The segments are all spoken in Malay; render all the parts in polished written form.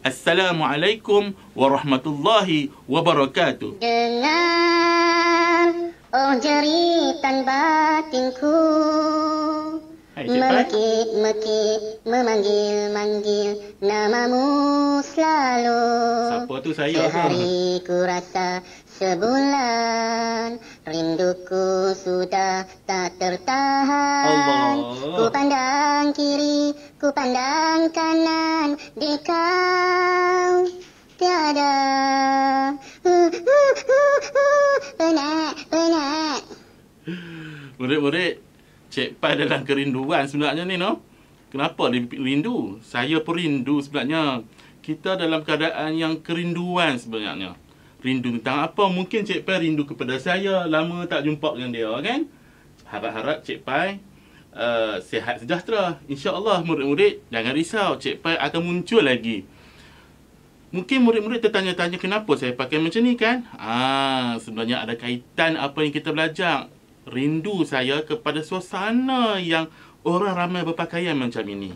Assalamualaikum warahmatullahi wabarakatuh. Dengar, oh jeritan batinku, Hai, Cik Pai. mekik-mekik, memanggil-manggil namamu selalu. Siapa tu saya ke? Sehari ku rasa sebulan, rinduku sudah tak tertahan. Allah. Ku pandang kiri, ku pandang kanan, di kau tiada. Penat. Murid-murid, Cik Pai dalam kerinduan sebenarnya ni, no? Kenapa dia rindu? Saya pun rindu sebenarnya. Kita dalam keadaan yang kerinduan sebenarnya. Rindu tentang apa? Mungkin Cik Pai rindu kepada saya. Lama tak jumpa dengan dia, kan? Harap-harap Cik Pai sihat sejahtera. InsyaAllah murid-murid, jangan risau. Cik Pai akan muncul lagi. Mungkin murid-murid tertanya-tanya kenapa saya pakai macam ni, kan? Sebenarnya ada kaitan apa yang kita belajar. Rindu saya kepada suasana yang orang ramai berpakaian macam ini.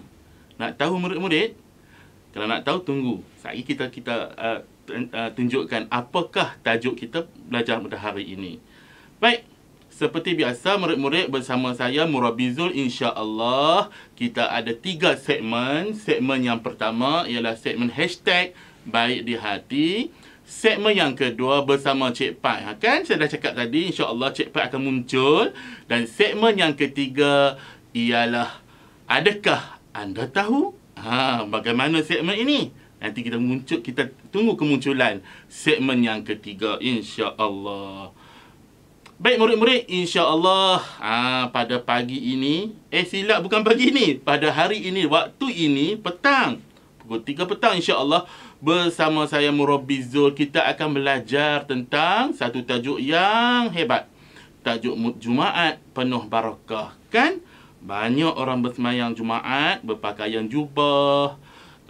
Nak tahu murid-murid? Kalau nak tahu, tunggu. Sekali kita tunjukkan apakah tajuk kita belajar pada hari ini. Baik, seperti biasa murid-murid bersama saya Murabizul, insya-Allah kita ada 3 segmen. Segmen yang pertama ialah segmen hashtag baik di hati. Segmen yang kedua bersama Cik Pai. Kan saya dah cakap tadi, insya-Allah Cik Pai akan muncul. Dan segmen yang ketiga ialah adakah anda tahu? Bagaimana segmen ini? Nanti kita tunggu kemunculan segmen yang ketiga, insya-Allah. Baik murid-murid, insya-Allah pada pagi ini, silap bukan pagi ini, pada hari ini, waktu ini, petang, pukul 3 petang, insya-Allah, bersama saya Murabizul, kita akan belajar tentang satu tajuk yang hebat. Tajuk Jumaat penuh barakah. Kan? Banyak orang bersemayang Jumaat, berpakaian jubah,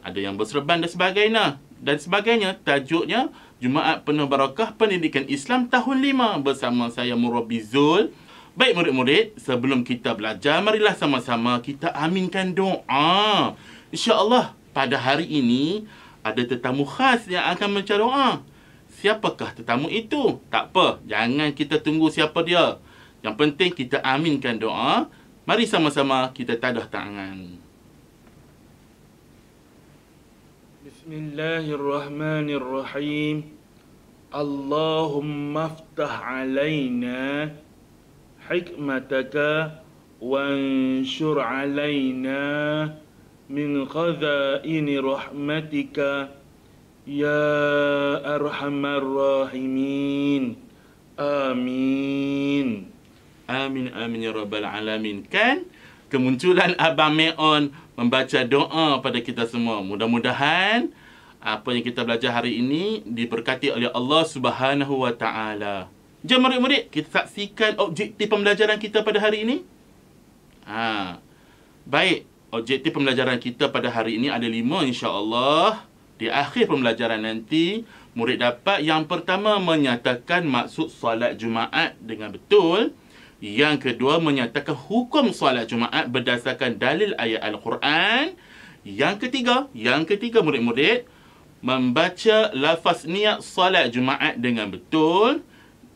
ada yang berserban dan sebagainya. Dan sebagainya, tajuknya Jumaat penuh barakah Pendidikan Islam tahun 5 bersama saya Murabizul. Baik murid-murid, sebelum kita belajar, marilah sama-sama kita aminkan doa. InsyaAllah pada hari ini ada tetamu khas yang akan membaca doa. Siapakah tetamu itu? Tak apa, jangan kita tunggu siapa dia. Yang penting kita aminkan doa. Mari sama-sama kita tadah tangan. Bismillahirrahmanirrahim. Allahumma aftah alaina hikmataka wanshur alaina min khazaini rahmatika ya arhamar rahimin. Amin. Amin, amin ya rabbal alamin. Kan? Kemunculan Abang Meon membaca doa pada kita semua. Mudah-mudahan apa yang kita belajar hari ini diberkati oleh Allah Subhanahu wa taala. Jom murid-murid, kita saksikan objektif pembelajaran kita pada hari ini. Baik, objektif pembelajaran kita pada hari ini ada 5, insya-Allah. Di akhir pembelajaran nanti, murid dapat yang pertama menyatakan maksud solat Jumaat dengan betul. Yang kedua, menyatakan hukum solat Jumaat berdasarkan dalil ayat Al-Quran. Yang ketiga murid-murid, membaca lafaz niat solat Jumaat dengan betul.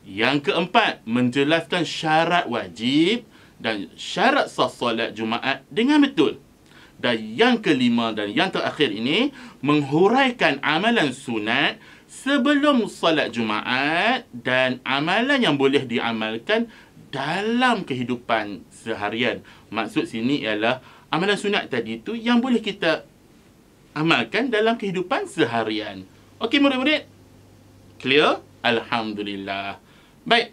Yang keempat, menjelaskan syarat wajib dan syarat sah solat Jumaat dengan betul. Dan yang kelima dan yang terakhir ini, menghuraikan amalan sunat sebelum solat Jumaat dan amalan yang boleh diamalkan dalam kehidupan seharian. Maksud sini ialah amalan sunat tadi tu yang boleh kita amalkan dalam kehidupan seharian. Okey murid-murid? Clear? Alhamdulillah. Baik.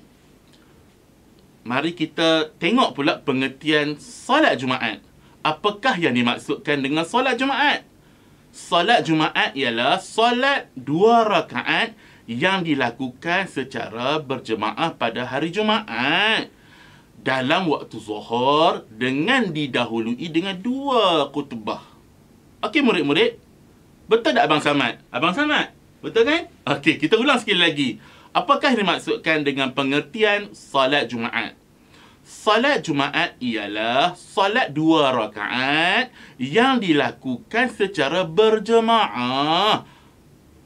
Mari kita tengok pula pengertian solat Jumaat. Apakah yang dimaksudkan dengan solat Jumaat? Solat Jumaat ialah solat 2 rakaat yang dilakukan secara berjemaah pada hari Jumaat dalam waktu zuhur dengan didahului dengan 2 khutbah. Okey murid-murid, betul tak Abang Samad? Abang Samad, betul kan? Okey, kita ulang sekali lagi. Apakah yang dimaksudkan dengan pengertian solat Jumaat? Salat Jumaat ialah salat 2 rakaat yang dilakukan secara berjemaah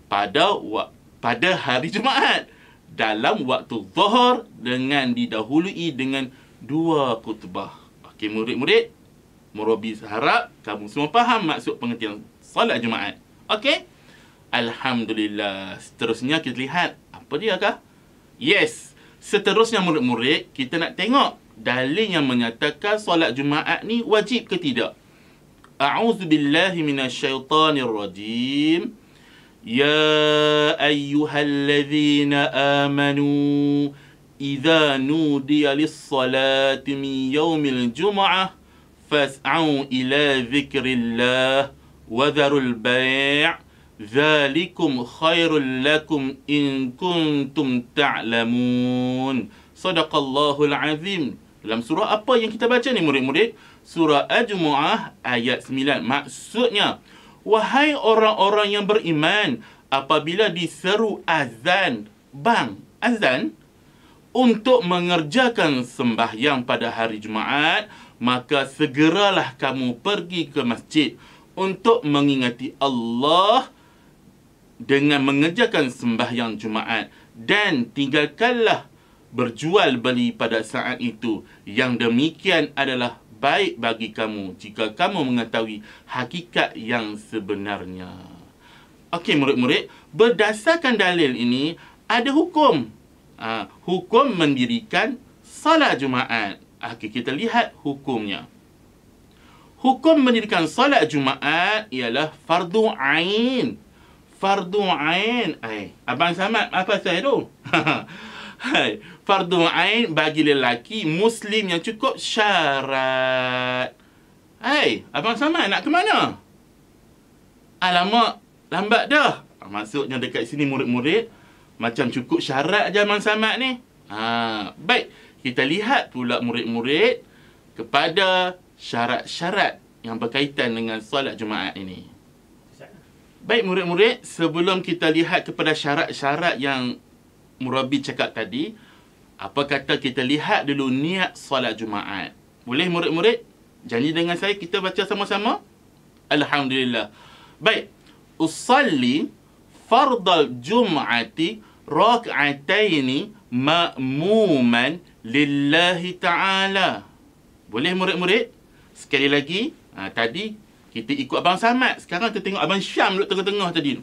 pada hari Jumaat dalam waktu zuhur dengan didahului dengan 2 khutbah. Okey murid-murid, Murabi harap kamu semua faham maksud pengertian salat Jumaat. Okey? Alhamdulillah. Seterusnya kita lihat apa dia kah? Yes. Seterusnya murid-murid, kita nak tengok dalil yang menyatakan solat Jumaat ni wajib ke tidak. A'udzubillahi minasyaitanirrajim. Ya ayyuhalladzina amanu idza nudiya lis-salati min yaumil jum'ah fas'au ila dzikrillah wa dharul bai' dzalikum khairul lakum in kuntum ta'lamun. Sadaqallahul azim. Dalam surah apa yang kita baca ni murid-murid? Surah Al-Jumu'ah ayat 9. Maksudnya, wahai orang-orang yang beriman, apabila diseru azan, azan, untuk mengerjakan sembahyang pada hari Jumaat, maka segeralah kamu pergi ke masjid untuk mengingati Allah dengan mengerjakan sembahyang Jumaat, dan tinggalkanlah berjual beli pada saat itu. Yang demikian adalah baik bagi kamu jika kamu mengetahui hakikat yang sebenarnya. Okey murid-murid, berdasarkan dalil ini ada hukum. Hukum mendirikan salat Jumaat. Okey, kita lihat hukumnya. Hukum mendirikan salat Jumaat ialah fardu ain. Fardu ain. Abang Samad, apa saya tu? Hai, fardu ain bagi lelaki Muslim yang cukup syarat. Hai, Abang Samad nak ke mana? Alamak, lambat dah. Maksudnya dekat sini murid-murid macam cukup syarat je Abang Samad ni. Baik, kita lihat pula murid-murid kepada syarat-syarat yang berkaitan dengan solat Jumaat ini. Baik murid-murid, sebelum kita lihat kepada syarat-syarat yang Murabi cakap tadi, apa kata kita lihat dulu niat solat Jumaat. Boleh murid-murid? Janji dengan saya, kita baca sama-sama? Alhamdulillah. Baik. Usalli fardal jum'ati rak'ataini ma'muman lillahi ta'ala. Boleh murid-murid? Sekali lagi, tadi kita ikut Abang Samad. Sekarang kita tengok Abang Syam duduk tengah-tengah tadi.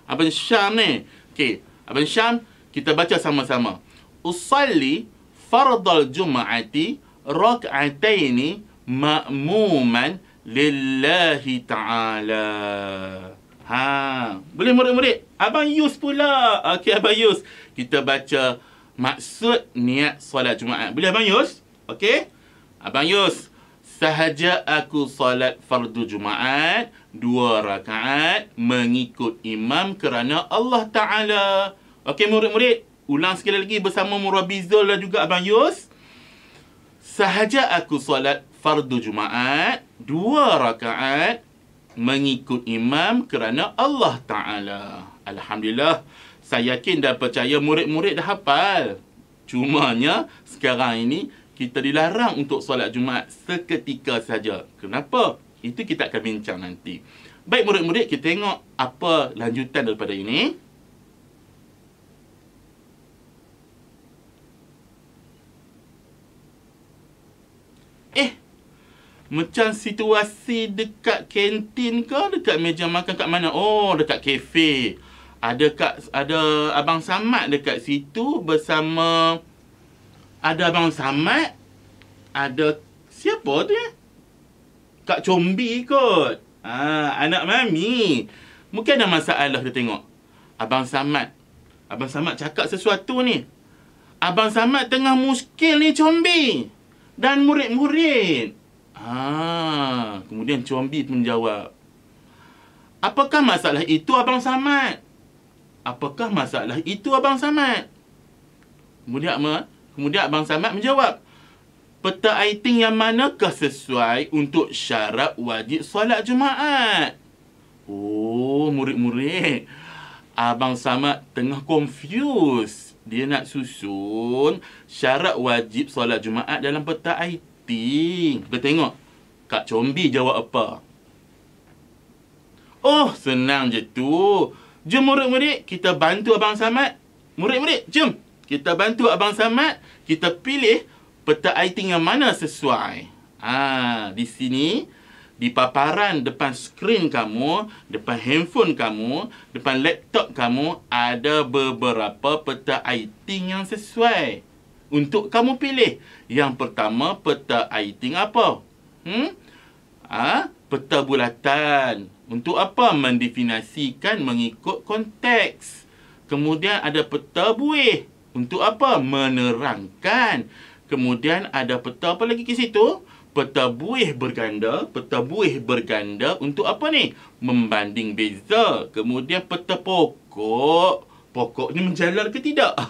Abang Syam ni. Okey. Abang Syam, kita baca sama-sama. Usalli fardal jum'ati rak'ataini ma'muman lillahi ta'ala. Boleh murid-murid? Abang Yus pula. Okey, Abang Yus. Kita baca maksud niat solat Jumaat. Boleh Abang Yus? Okey. Abang Yus. Sahaja aku solat fardu Jumaat 2 rakaat mengikut imam kerana Allah Ta'ala. Okey murid-murid, ulang sekali lagi bersama Murabi Zul dan juga Abang Yus. Sahaja aku solat fardu Jumaat 2 rakaat mengikut imam kerana Allah Ta'ala. Alhamdulillah, saya yakin dan percaya murid-murid dah hafal. Cumanya sekarang ini kita dilarang untuk solat Jumaat seketika saja. Kenapa? Itu kita akan bincang nanti. Baik murid-murid, kita tengok apa lanjutan daripada ini. Macam situasi dekat kantin ke dekat meja makan kat mana? Oh, dekat kafe. Ada Abang Samad dekat situ bersama, ada Abang Samad, ada siapa tu ya? Kak Combi kot. Anak Mami. Mungkin ada masalah kita tengok. Abang Samad cakap sesuatu ni. Abang Samad tengah muskil ni Combi dan murid-murid. Kemudian Combi menjawab, apakah masalah itu Abang Samad? Apakah masalah itu Abang Samad? Kemudian Abang Samad menjawab, peta aiting yang manakah sesuai untuk syarat wajib solat Jumaat? Oh, murid-murid, Abang Samad tengah confused. dia nak susun syarat wajib solat Jumaat dalam peta IT. Kita tengok Kak Combi jawab apa. Oh, senang je tu. Jom murid-murid, kita bantu Abang Samad. Murid-murid, jom. Kita bantu Abang Samad. Kita pilih peta IT yang mana sesuai. Di sini, di paparan depan skrin kamu, depan handphone kamu, depan laptop kamu, ada beberapa peta IT yang sesuai untuk kamu pilih. Yang pertama, peta IT apa? Peta bulatan. Untuk apa? Mendefinisikan mengikut konteks. Kemudian ada peta buih. Untuk apa? Menerangkan. Kemudian ada peta apa lagi ke situ? Peta buih berganda. Peta buih berganda untuk apa ni? Membanding beza. Kemudian peta pokok. Pokok ni menjalar ke tidak?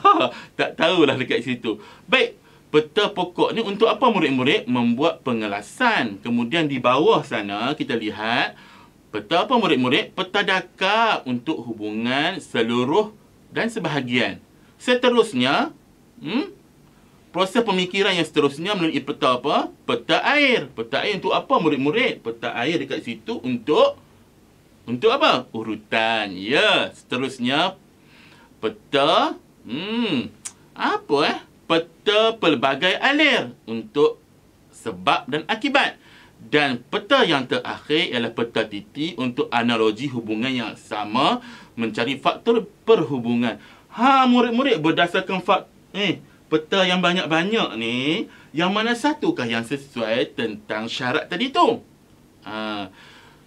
Tak tahulah dekat situ. Baik. Peta pokok ni untuk apa murid-murid? Membuat pengelasan. Kemudian di bawah sana kita lihat peta apa murid-murid? Peta dakar untuk hubungan seluruh dan sebahagian. Seterusnya, proses pemikiran yang seterusnya melalui peta apa? Peta air. Peta air untuk apa murid-murid? Peta air dekat situ untuk apa? Urutan. Ya, seterusnya peta peta pelbagai alir untuk sebab dan akibat. Dan peta yang terakhir ialah peta titik untuk analogi hubungan yang sama, mencari faktor perhubungan. Murid-murid, berdasarkan peta yang banyak-banyak ni, yang mana satukah yang sesuai tentang syarat tadi tu?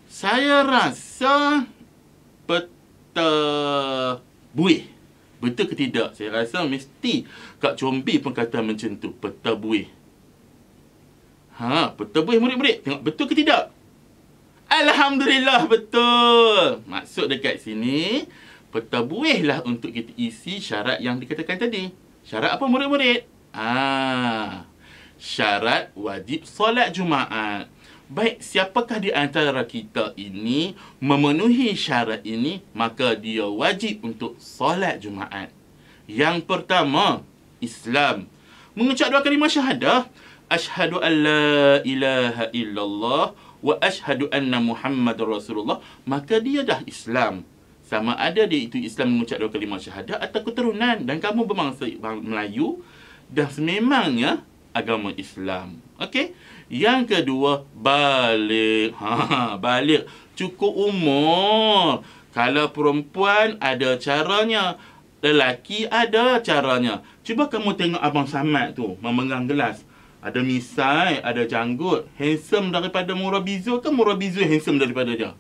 Saya rasa peta buih. Betul ke tidak? Saya rasa mesti Kak Combi pun kata macam tu. Peta buih. Peta buih murid-murid. Tengok betul ke tidak? Alhamdulillah betul. Maksud dekat sini, peta buih lah untuk kita isi syarat yang dikatakan tadi. Syarat apa murid-murid? Syarat wajib solat Jumaat. Baik, siapakah di antara kita ini memenuhi syarat ini, maka dia wajib untuk solat Jumaat. Yang pertama, Islam. Mengucap dua kalimah syahadah. Ashhadu an la ilaha illallah wa ashhadu anna Muhammadar Rasulullah. Maka dia dah Islam. Sama ada dia itu Islam mengucap dua kalimah syahadah atau keturunan. Dan kamu berbangsa Melayu dan sememangnya agama Islam. Okey? Yang kedua, balik. Balik. Cukup umur. Kalau perempuan ada caranya, lelaki ada caranya. Cuba kamu tengok Abang Samad tu memegang gelas. Ada misai, ada janggut. Handsome daripada Murabizo ke Murabizo handsome daripada dia?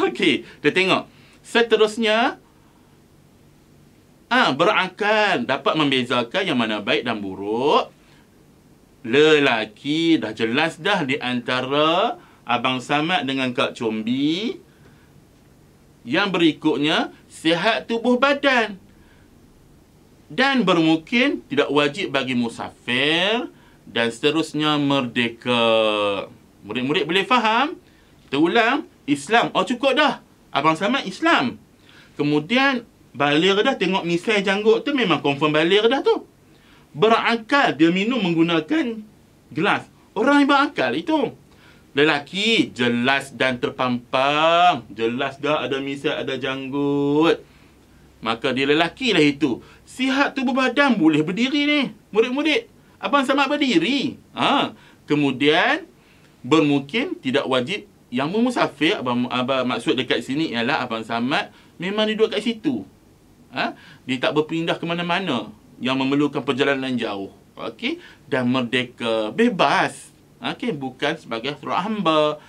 Okey, kita tengok. Seterusnya, berakal. Dapat membezakan yang mana baik dan buruk. Lelaki dah jelas dah di antara Abang Samad dengan Kak Combi. Yang berikutnya, sihat tubuh badan. Dan bermukim tidak wajib bagi musafir. Dan seterusnya merdeka. Murid-murid boleh faham? Kita ulang. Islam. Oh cukup dah. Abang Samad Islam. Kemudian baligh dah, tengok misai janggut tu memang confirm baligh dah tu. Berakal, dia minum menggunakan gelas. Orang yang berakal itu. Lelaki jelas dan terpampang. Jelas dah ada misai, ada janggut. Maka dia lelaki lah itu. Sihat tubuh badan, boleh berdiri ni. Murid-murid, Abang Samad berdiri. Kemudian bermukim tidak wajib. Yang bermusafir, abang maksud dekat sini ialah Abang Samad memang duduk kat situ. Dia tak berpindah ke mana-mana yang memerlukan perjalanan jauh. Okey, dan merdeka, bebas. Okey, bukan sebagai seorang hamba.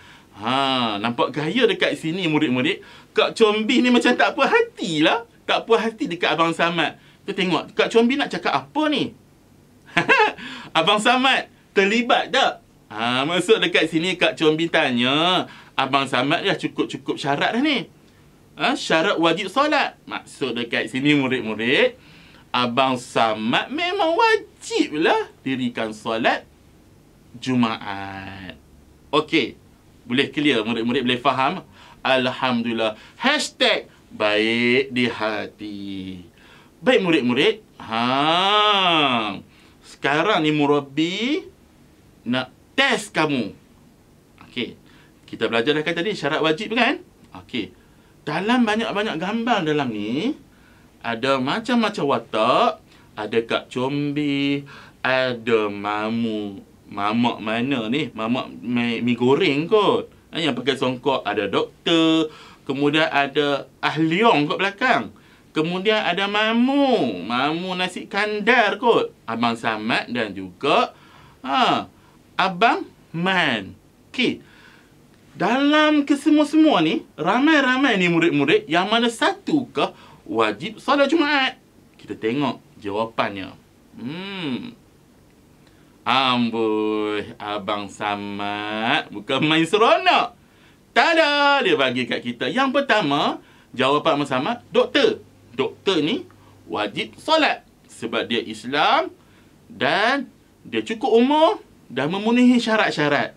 Nampak gaya dekat sini murid-murid. Kak Combi ni macam tak puas hati lah. Tak puas hati dekat Abang Samad. Kita tengok Kak Combi nak cakap apa ni? Abang Samad terlibat tak? Maksud dekat sini Kak Combi tanya, Abang Samad dah cukup-cukup syarat dah ni. Syarat wajib solat. Maksud dekat sini murid-murid, Abang Samad memang wajib lah dirikan solat Jumaat. Okey, boleh clear murid-murid, boleh faham? Alhamdulillah. Hashtag baik di hati. Baik murid-murid. Sekarang ni murabbi nak test kamu. Okey. Kita belajar dah kan tadi syarat wajib kan? Okey. Dalam banyak-banyak gambar dalam ni, ada macam-macam watak. Ada Kak Combi, ada mamak mana ni? Mamak mi goreng kot. Yang pakai songkok. Ada doktor. Kemudian ada ahliong kat belakang. Kemudian ada mamu nasi kandar kot. Abang Samad dan juga Abang Man. Okey. Dalam kesemua-semua ni, ramai-ramai ni murid-murid yang mana satukah wajib solat Jumaat? Kita tengok jawapannya. Amboi, Abang Samad bukan main seronok. Tada, dia bagi kat kita. Yang pertama, jawapan Abang Samad, doktor. Doktor ni wajib solat sebab dia Islam dan dia cukup umur dan memenuhi syarat-syarat.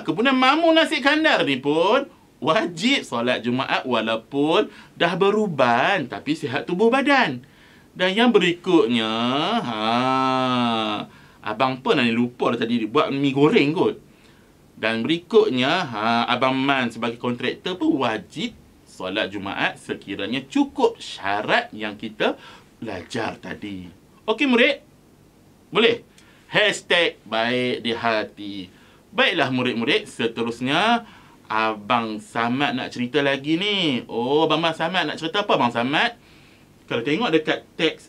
Kemudian mamu nasi kandar ni pun wajib solat Jumaat walaupun dah beruban tapi sihat tubuh badan. Dan yang berikutnya, abang pun ni lupa dah tadi buat mi goreng kot. Dan berikutnya, Abang Man sebagai kontraktor pun wajib solat Jumaat sekiranya cukup syarat yang kita belajar tadi. Okey murid? Boleh? Hashtag baik di hati. Baiklah murid-murid, seterusnya Abang Samad nak cerita lagi ni. Oh, Abang Samad nak cerita apa Abang Samad? Kalau tengok dekat teks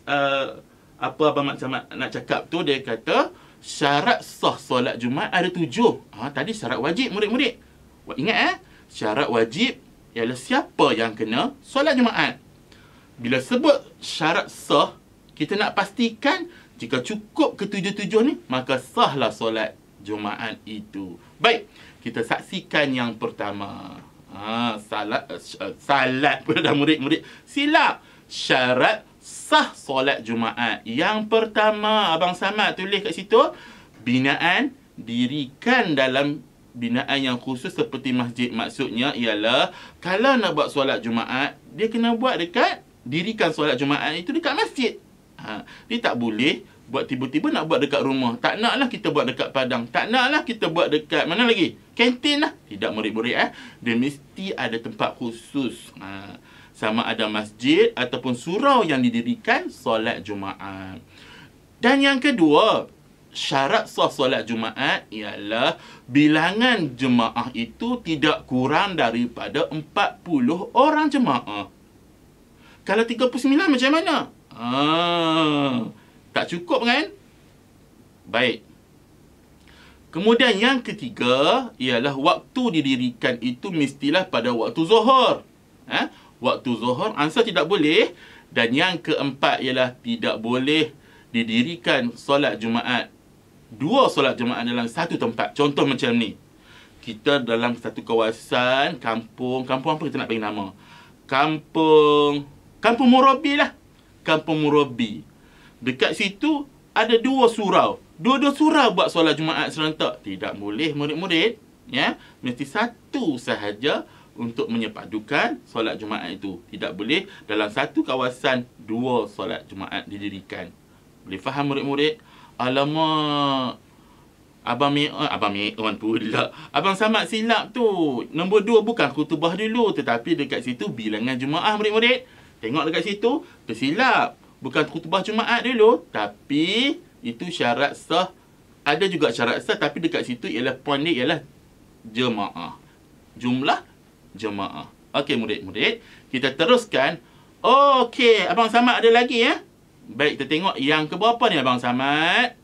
apa Abang Samad nak cakap tu, dia kata syarat sah solat Jumaat ada 7. Tadi syarat wajib murid-murid. Ingat syarat wajib ialah siapa yang kena solat Jumaat. Bila sebut syarat sah, kita nak pastikan jika cukup ke-7 ni, maka sahlah solat Jumaat itu. Baik, kita saksikan yang pertama. Salat pun dah murid-murid. Silap. Syarat sah solat Jumaat. Yang pertama, Abang Samad tulis kat situ, binaan dirikan dalam binaan yang khusus seperti masjid. Maksudnya ialah kalau nak buat solat Jumaat, dia kena buat dirikan solat Jumaat itu dekat masjid. Dia tak boleh buat tiba-tiba nak buat dekat rumah. Tak naklah kita buat dekat padang. Tak naklah kita buat dekat mana lagi? Kantin lah. Tidak murid-murid. Dia mesti ada tempat khusus. Sama ada masjid ataupun surau yang didirikan solat Jumaat. Dan yang kedua, syarat sah solat Jumaat ialah bilangan jemaah itu tidak kurang daripada 40 orang jemaah. Kalau 39 macam mana? Tak cukup kan? Baik. Kemudian yang ketiga ialah waktu didirikan itu mestilah pada waktu zuhur. Waktu zuhur ansar tidak boleh. Dan yang keempat ialah tidak boleh didirikan solat Jumaat, 2 solat Jumaat dalam satu tempat. Contoh macam ni. Kita dalam satu kawasan, kampung apa kita nak bagi nama? Kampung Murabbi lah. Kampung Murabbi. Dekat situ ada 2 surau. Dua-dua surau buat solat Jumaat serentak. Tidak boleh murid-murid. Mesti satu sahaja untuk menyepadukan solat Jumaat itu. Tidak boleh dalam satu kawasan 2 solat Jumaat didirikan. Boleh faham murid-murid? Alamak. Abang Me'on pula. Abang Samad silap tu. Nombor 2 bukan khutbah dulu. Tetapi dekat situ bilangan Jumaat murid-murid. Tengok dekat situ. Tersilap. Bukan khutbah Jumaat dulu. Tapi itu syarat sah. Ada juga syarat sah. Tapi dekat situ ialah poin dia ialah jemaah. Jumlah jemaah. Okey murid-murid. Kita teruskan. Okey. Abang Samad ada lagi Baik, kita tengok yang keberapa ni Abang Samad?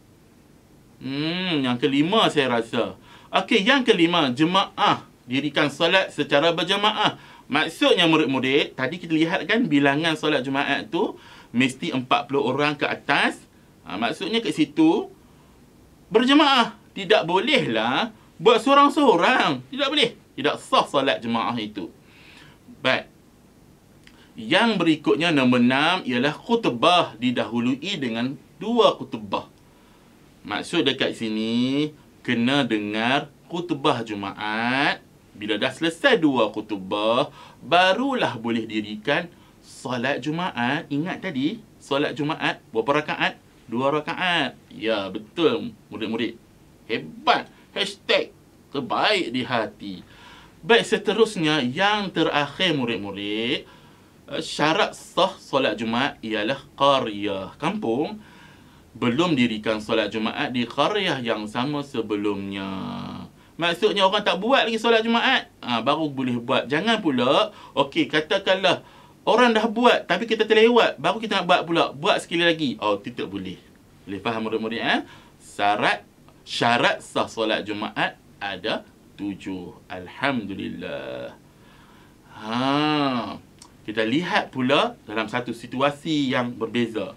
Yang kelima saya rasa. Okey, yang kelima. Jemaah. Dirikan solat secara berjemaah. Maksudnya murid-murid, tadi kita lihat kan bilangan solat Jumaat tu mesti 40 orang ke atas. Maksudnya kat situ berjemaah. Tidak bolehlah buat seorang-seorang. Tidak boleh. Tidak sah solat jemaah itu. Baik. Yang berikutnya nombor 6 ialah khutbah didahului dengan 2 khutbah. Maksud dekat sini kena dengar khutbah Jumaat. Bila dah selesai 2 khutbah, barulah boleh dirikan solat Jumaat, ingat tadi, solat Jumaat berapa rakaat? 2 rakaat. Ya, betul murid-murid. Hebat. Hashtag terbaik di hati. Baik, seterusnya yang terakhir murid-murid, syarat sah solat Jumaat ialah qaryah, kampung, belum dirikan solat Jumaat di qaryah yang sama sebelumnya. Maksudnya orang tak buat lagi solat Jumaat, baru boleh buat. Jangan pula, okey, katakanlah orang dah buat tapi kita terlewat, baru kita nak buat pula. Buat sekali lagi. Oh, tidak boleh. Boleh faham murid-murid? Syarat sah solat Jumaat ada 7. Alhamdulillah. Kita lihat pula dalam satu situasi yang berbeza.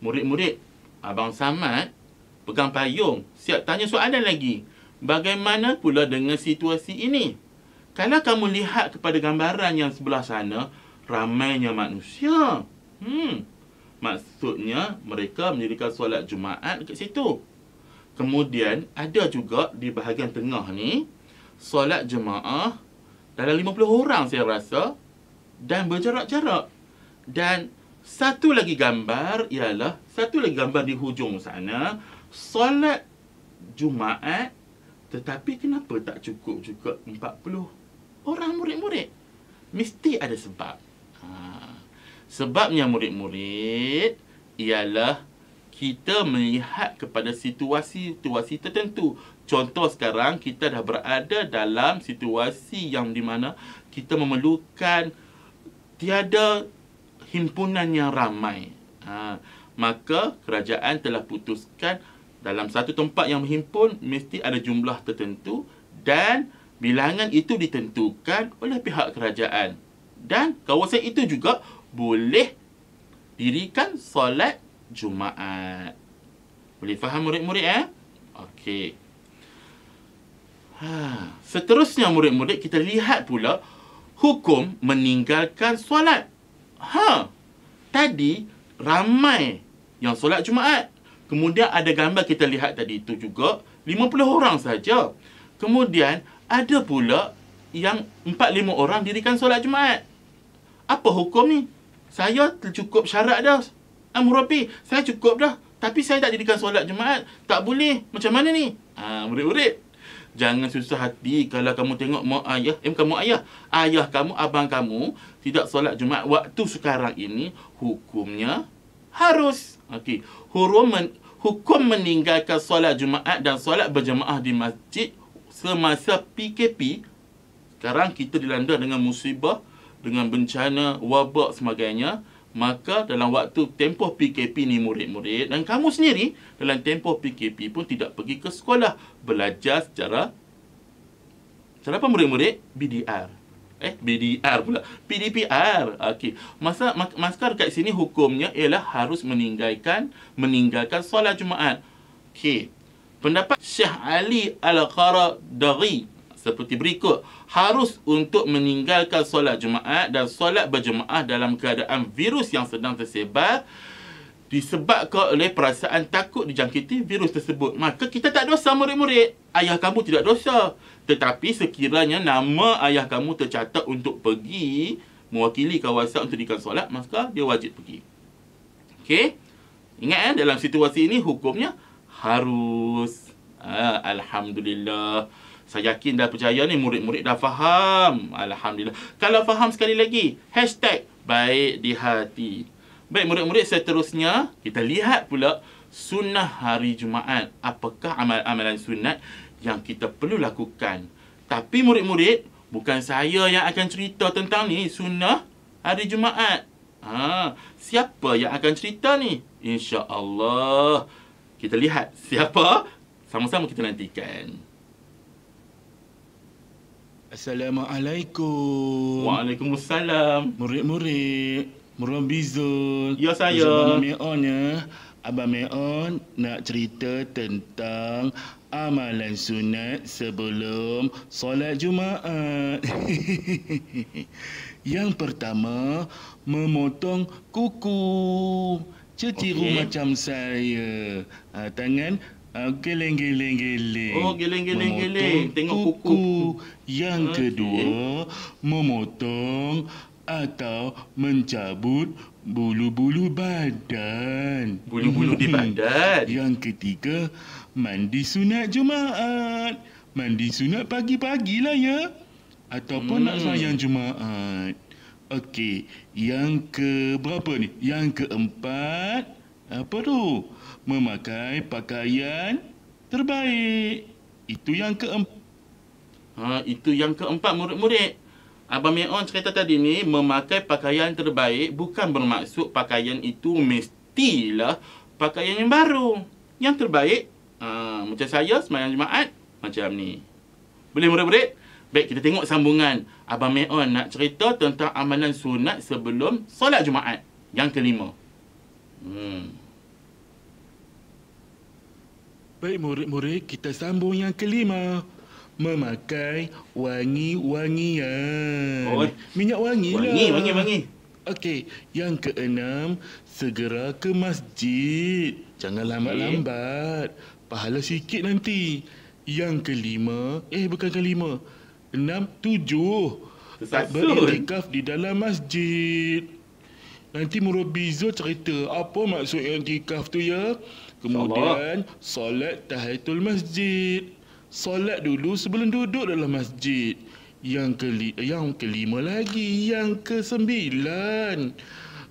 Murid-murid, Abang Samad pegang payung, siap tanya soalan lagi. Bagaimana pula dengan situasi ini? Kalau kamu lihat kepada gambaran yang sebelah sana, ramainya manusia. Maksudnya mereka mendirikan solat Jumaat dekat situ. Kemudian ada juga di bahagian tengah ni solat jemaah dalam 50 orang saya rasa, dan berjarak-jarak. Dan satu lagi gambar ialah di hujung sana, solat Jumaat, tetapi kenapa tak cukup juga 40 orang murid-murid? Mesti ada sebab. Sebabnya murid-murid ialah kita melihat kepada situasi-situasi tertentu. Contoh sekarang kita dah berada dalam situasi yang di mana kita memerlukan tiada himpunan yang ramai. Maka kerajaan telah putuskan dalam satu tempat yang menghimpun mesti ada jumlah tertentu dan bilangan itu ditentukan oleh pihak kerajaan. Dan kawasan itu juga boleh dirikan solat Jumaat. Boleh faham murid-murid? Okey. Seterusnya murid-murid, kita lihat pula hukum meninggalkan solat. Tadi ramai yang solat Jumaat. Kemudian ada gambar kita lihat tadi itu juga 50 orang saja. Kemudian ada pula yang 4-5 orang dirikan solat Jumaat. Apa hukum ni? Saya tercukup syarat dah. Murabi, saya cukup dah. Tapi saya tak dirikan solat Jumaat. Tak boleh. Macam mana ni? Murid-murid, jangan susah hati kalau kamu tengok mak ayah, bukan mak ayah, ayah kamu, abang kamu tidak solat Jumaat waktu sekarang ini, hukumnya harus. Okey. Hukum meninggalkan solat Jumaat dan solat berjemaah di masjid semasa PKP. Sekarang kita dilanda dengan musibah, dengan bencana, wabak sebagainya. Maka dalam waktu tempoh PKP ni murid-murid, dan kamu sendiri dalam tempoh PKP pun tidak pergi ke sekolah, belajar secara apa murid-murid? BDR. BDR pula. PDPR. Okey. Maka dekat sini hukumnya ialah harus meninggalkan solat Jumaat. Okey. Pendapat Syekh Ali Al-Qaradaghi seperti berikut. Harus untuk meninggalkan solat Jumaat dan solat berjemaah dalam keadaan virus yang sedang tersebar disebabkan oleh perasaan takut dijangkiti virus tersebut. Maka kita tak dosa murid-murid. Ayah kamu tidak dosa. Tetapi sekiranya nama ayah kamu tercatat untuk pergi mewakili kawasan untuk dirikan solat, maka dia wajib pergi. Okey? Ingat dalam situasi ini hukumnya harus. Alhamdulillah. Saya yakin dah percaya ni murid-murid dah faham. Alhamdulillah. Kalau faham sekali lagi, hashtag baik di hati. Baik murid-murid, seterusnya kita lihat pula sunnah hari Jumaat. Apakah amalan sunat yang kita perlu lakukan? Tapi murid-murid, bukan saya yang akan cerita tentang ni sunnah hari Jumaat. Siapa yang akan cerita ni? InsyaAllah. Kita lihat siapa. Sama-sama kita nantikan. Assalamualaikum. Waalaikumsalam. Murid-murid, Murid Bizul. Ya, saya. Abang Meon nak cerita tentang amalan sunat sebelum solat Jumaat. Yang pertama, memotong kuku. Cetiru macam saya. Tangan geleng-geleng-geleng. Oh, geleng-geleng-geleng. Tengok kuku. Yang kedua, memotong atau mencabut bulu-bulu badan. Bulu-bulu di badan. Yang ketiga, mandi sunat Jumaat. Mandi sunat pagi-pagilah ya. Ataupun nak sembahyang Jumaat. Okey, yang ke berapa ni? Yang keempat, apa tu? Memakai pakaian terbaik. Itu yang keempat. Itu yang keempat, murid-murid. Abang Meon cerita tadi ni, memakai pakaian terbaik bukan bermaksud pakaian itu mestilah pakaian yang baru. Yang terbaik, macam saya sembahyang Jumaat, macam ni. Boleh murid-murid? Baik, kita tengok sambungan. Abang Meon nak cerita tentang amalan sunat sebelum solat Jumaat. Yang kelima. Baik murid-murid, kita sambung yang kelima. Memakai wangi-wangian. Minyak wangi lah. Wangi. Okey, yang keenam, segera ke masjid. Jangan lambat-lambat. Pahala sikit nanti. Yang kelima, bukan kelima. 6, 7. Beriktikaf di dalam masjid. Nanti Murabizo cerita apa maksud iktikaf tu ya. Kemudian, solat tahiyatul masjid. Solat dulu sebelum duduk dalam masjid. Yang kelima lagi, yang kesembilan,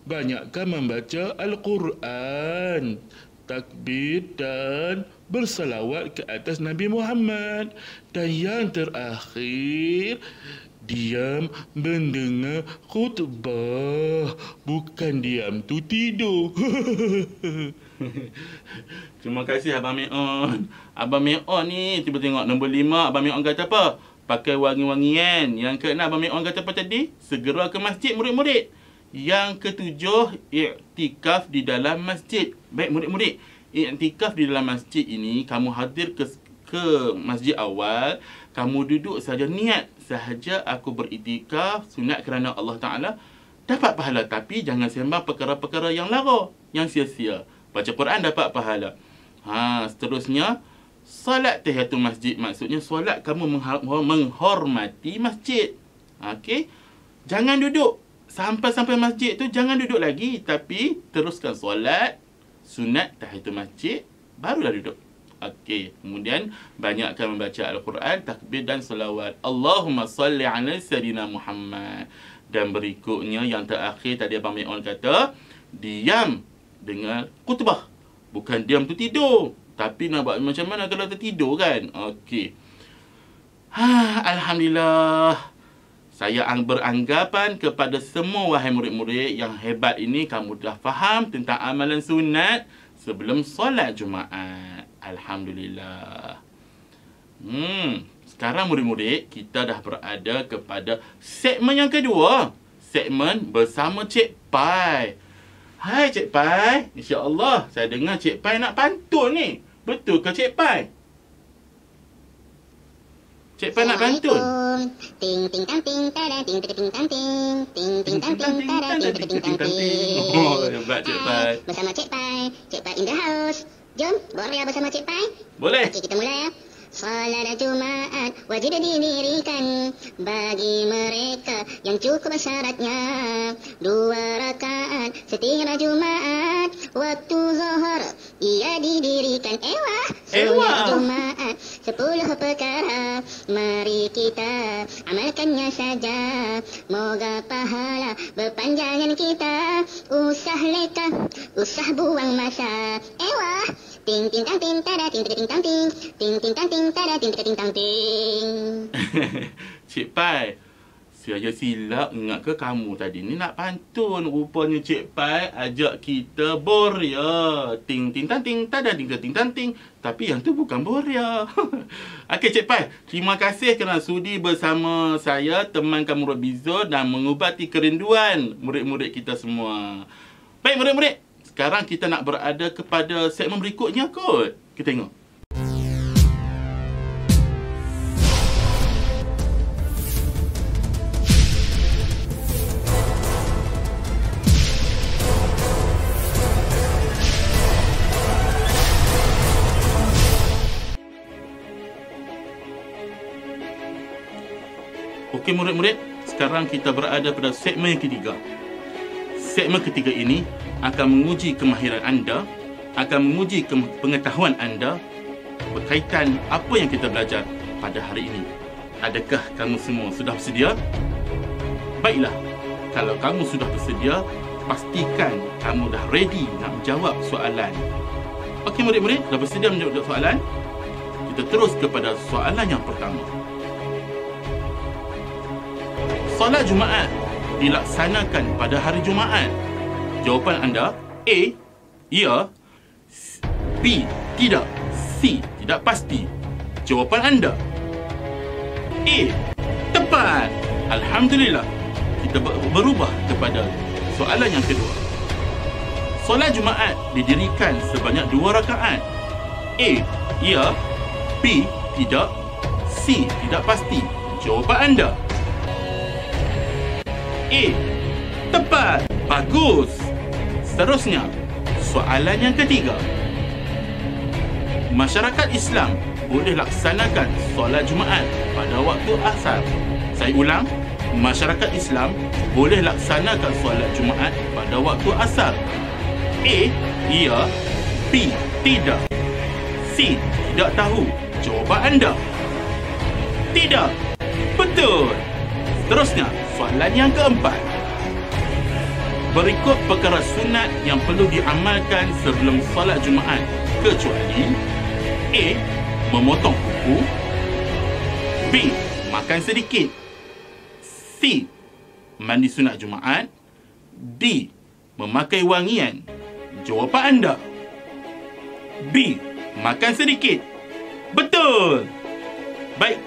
banyakkan membaca Al-Quran, takbir dan bersalawat ke atas Nabi Muhammad. Dan yang terakhir, diam mendengar khutbah. Bukan diam tu tidur. Terima kasih Abang Meon. Abang Meon ni, cuba tengok nombor 5. Abang Meon kata apa? Pakai wangi-wangian. Yang ke-6 Abang Meon kata apa tadi? Segera ke masjid, murid-murid. Yang ke-7, iktikaf di dalam masjid. Baik murid-murid, iktikaf di dalam masjid ini, kamu hadir ke masjid awal, kamu duduk saja niat sahaja aku beriktikaf sunat kerana Allah Ta'ala, dapat pahala. Tapi jangan sembang perkara-perkara yang lara, yang sia-sia. Baca Quran dapat pahala. Seterusnya, solat tahiyatul masjid. Maksudnya solat kamu menghormati masjid. Okey. Jangan duduk. Sampai masjid tu jangan duduk lagi. Tapi teruskan solat sunat tahiyatul masjid. Barulah duduk. Okey. Kemudian banyakkan membaca Al-Quran, takbir dan selawat. Allahumma salli ala sayyidina Muhammad. Dan berikutnya yang terakhir tadi Abang Meon kata, diam dengan khutbah. Bukan diam tu tidur. Tapi nak buat macam mana kalau tertidur kan? Okey. Alhamdulillah. Saya beranggapan kepada semua wahai murid-murid yang hebat ini, kamu dah faham tentang amalan sunat sebelum solat Jumaat. Alhamdulillah. Sekarang murid-murid, kita dah berada kepada segmen yang kedua. Segmen bersama Cik Pai. Hai Cik Pai. InsyaAllah saya dengar Cik Pai nak pantun ni. Betul ke Cik Pai? Cik Pai nak pantun? Ting ting tang ting tada ting ting ting tang ting ting ting tang ting tada ting ting ting tang ting. Oh, hebat Cik Pai. Bersama Cik Pai. Cik Pai in the house. Jom, boria bersama Cik Pai. Boleh. Okey, kita mulai ya. Salat Jumaat wajib didirikan bagi mereka yang cukup syaratnya. 2 rakaat setiap Jumaat, waktu zuhur ia didirikan. Solat Jumaat 10 perkara, mari kita amalkannya saja. Moga pahala berpanjangan kita, usah leka, usah buang masa. Ting ting tang ting tada ting ting tang ting ting ting tang ting tada ting ting tang ting. Cik Pai, saya silap ingat ke kamu tadi ni nak pantun. Rupanya Cik Pai ajak kita boria. Ting ting tang ting tada ting ting tang ting. Tapi yang tu bukan boria. Okey Cik Pai, terima kasih kerana sudi bersama saya, teman kamu Murabizo, dan mengubati kerinduan murid-murid kita semua. Baik murid-murid, sekarang kita nak berada kepada segmen berikutnya kot. Kita tengok. Okey murid-murid, sekarang kita berada pada segmen yang ketiga. Segmen ketiga ini akan menguji kemahiran anda, akan menguji pengetahuan anda berkaitan apa yang kita belajar pada hari ini. Adakah kamu semua sudah bersedia? Baiklah, kalau kamu sudah bersedia, pastikan kamu dah ready nak menjawab soalan. Okey murid-murid, dah bersedia menjawab soalan? Kita terus kepada soalan yang pertama. Solat Jumaat dilaksanakan pada hari Jumaat. Jawapan anda A, ya. B, tidak. C, tidak pasti. Jawapan anda A, tepat. Alhamdulillah. Kita berubah kepada soalan yang kedua. Solat Jumaat didirikan sebanyak 2 rakaat. A, ya. B, tidak. C, tidak pasti. Jawapan anda A, tepat. Bagus. Seterusnya, soalan yang ketiga. Masyarakat Islam boleh laksanakan solat Jumaat pada waktu asar. Saya ulang, masyarakat Islam boleh laksanakan solat Jumaat pada waktu asar. A, ya. B, tidak. C, tidak tahu. Jawapan anda tidak. Betul. Seterusnya, soalan yang keempat. Berikut perkara sunat yang perlu diamalkan sebelum solat Jumaat, kecuali A, memotong kuku. B, makan sedikit. C, mandi sunat Jumaat. D, memakai wangian. Jawapan anda B, makan sedikit. Betul. Baik,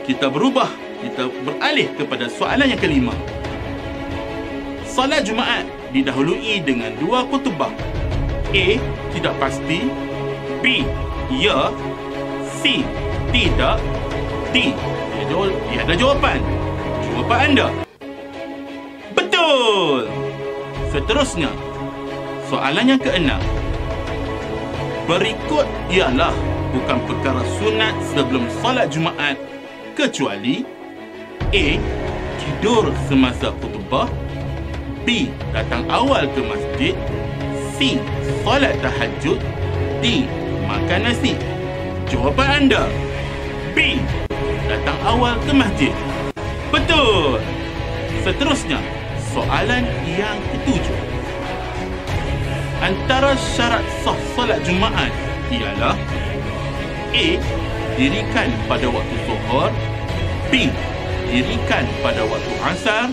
kita berubah. Kita beralih kepada soalan yang kelima. Solat Jumaat didahului dengan 2 khutbah. A, tidak pasti. B, ya. C, tidak. D, tiada jawapan. Jawapan anda betul. Seterusnya, soalan yang keenam. Berikut ialah bukan perkara sunat sebelum solat Jumaat, kecuali A, tidur semasa khutbah. B, datang awal ke masjid. C, solat tahajud. D, makan nasi. Jawapan anda B, datang awal ke masjid. Betul. Seterusnya, soalan yang ketujuh. Antara syarat sah solat Jumaat ialah A, dirikan pada waktu Zuhur. B, dirikan pada waktu Asar.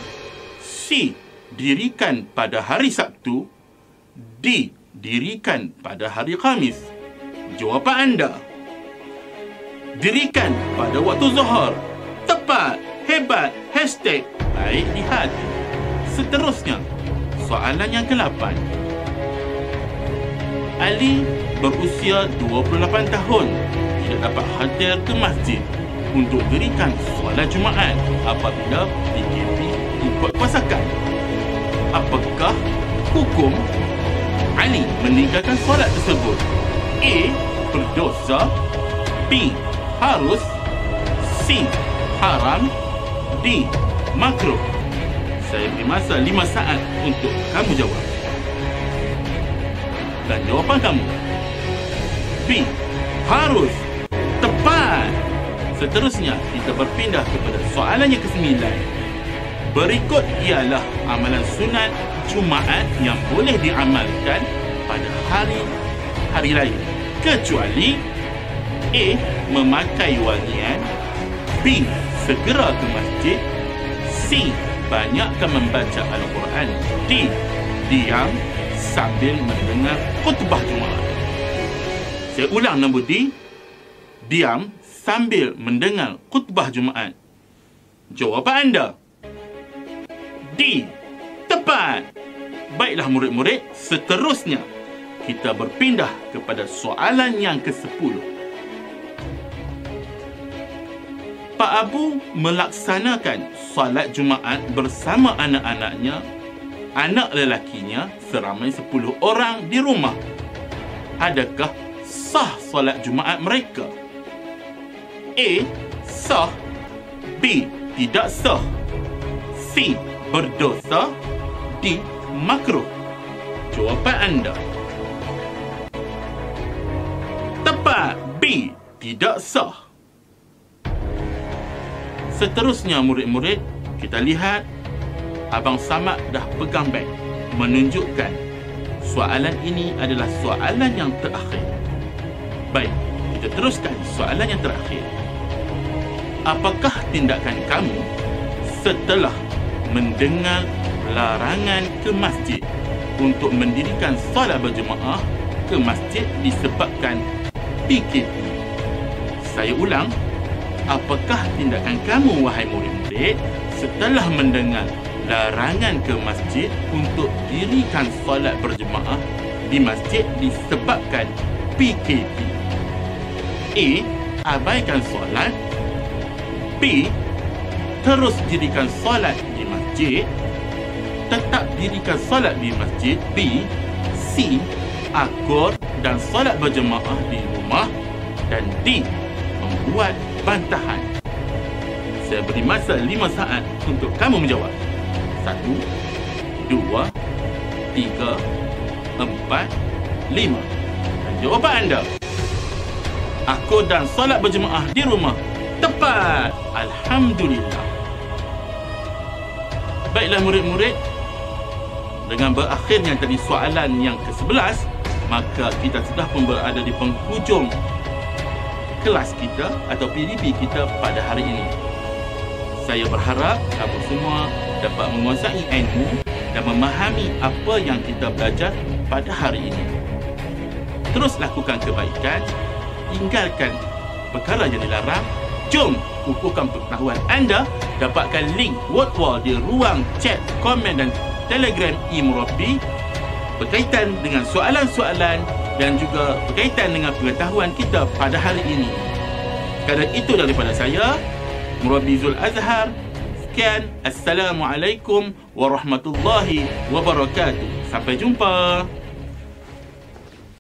C, dirikan pada hari Sabtu. D, dirikan pada hari Khamis. Jawapan anda dirikan pada waktu Zuhur. Tepat. Hebat. Hashtag baik di hati. Seterusnya, soalan yang ke-8. Ali berusia 28 tahun tidak dapat hadir ke masjid untuk dirikan solat Jumaat apabila PKP diperkuasakan. Apakah hukum Ali meninggalkan solat tersebut? A, berdosa. B, harus. C, haram. D, makruh. Saya beri masa 5 saat untuk kamu jawab. Dan jawapan kamu B, harus. Tepat. Seterusnya, kita berpindah kepada soalan yang ke-9. Berikut ialah amalan sunat Jumaat yang boleh diamalkan pada hari lain, kecuali A, memakai wangian. B, segera ke masjid. C, banyakkan membaca Al-Quran. D, diam sambil mendengar khutbah Jumaat. Saya ulang nombor D, diam sambil mendengar khutbah Jumaat. Jawapan anda D, tepat. Baiklah murid-murid, seterusnya kita berpindah kepada soalan yang ke-10. Pak Abu melaksanakan solat Jumaat bersama anak-anaknya, anak lelakinya seramai 10 orang di rumah. Adakah sah solat Jumaat mereka? A, sah. B, tidak sah. C. Berdosa. D. Makruh. Jawapan anda. Tepat. B. Tidak sah. Seterusnya murid-murid, kita lihat Abang Samad dah pegang beg, menunjukkan soalan ini adalah soalan yang terakhir. Baik, kita teruskan soalan yang terakhir. Apakah tindakan kamu setelah mendengar larangan ke masjid untuk mendirikan solat berjemaah ke masjid disebabkan PKP? Saya ulang, apakah tindakan kamu, wahai murid-murid, setelah mendengar larangan ke masjid untuk dirikan solat berjemaah di masjid disebabkan PKP? A. Abaikan solat. B. Terus dirikan solat di masjid. Tetap dirikan solat di masjid. B. C. Akur dan solat berjemaah di rumah. Dan D. Membuat bantahan. Saya beri masa 5 saat untuk kamu menjawab. 1, 2, 3, 4, 5. Dan jawapan anda, akur dan solat berjemaah di rumah. Tepat. Alhamdulillah. Baiklah murid-murid, dengan berakhirnya tadi soalan yang ke-11, maka kita sudah pun berada di penghujung kelas kita atau PDP kita pada hari ini. Saya berharap kamu semua dapat menguasai ilmu dan memahami apa yang kita belajar pada hari ini. Terus lakukan kebaikan, tinggalkan perkara yang dilarang. Jom kukuhkan pengetahuan anda. Dapatkan link word wall di ruang chat, komen dan Telegram eMurabi berkaitan dengan soalan-soalan dan juga berkaitan dengan pengetahuan kita pada hari ini. Kerana itu daripada saya, Murabi Zul Azhar. Sekian. Assalamualaikum warahmatullahi wabarakatuh. Sampai jumpa.